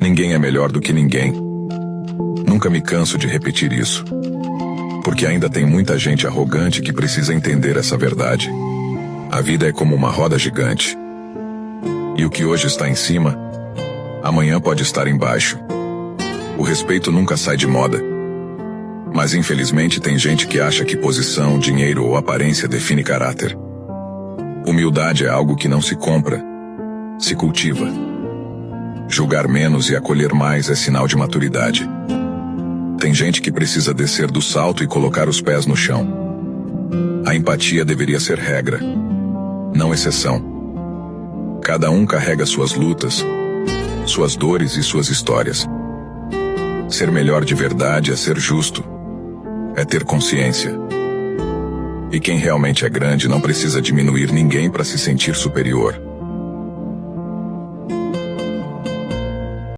Ninguém é melhor do que ninguém. Nunca me canso de repetir isso. Porque ainda tem muita gente arrogante que precisa entender essa verdade. A vida é como uma roda gigante. E o que hoje está em cima, amanhã pode estar embaixo. O respeito nunca sai de moda. Mas infelizmente tem gente que acha que posição, dinheiro ou aparência define caráter. Humildade é algo que não se compra, se cultiva. Julgar menos e acolher mais é sinal de maturidade. Tem gente que precisa descer do salto e colocar os pés no chão. A empatia deveria ser regra, não exceção. Cada um carrega suas lutas, suas dores e suas histórias. Ser melhor de verdade é ser justo, é ter consciência. E quem realmente é grande não precisa diminuir ninguém para se sentir superior.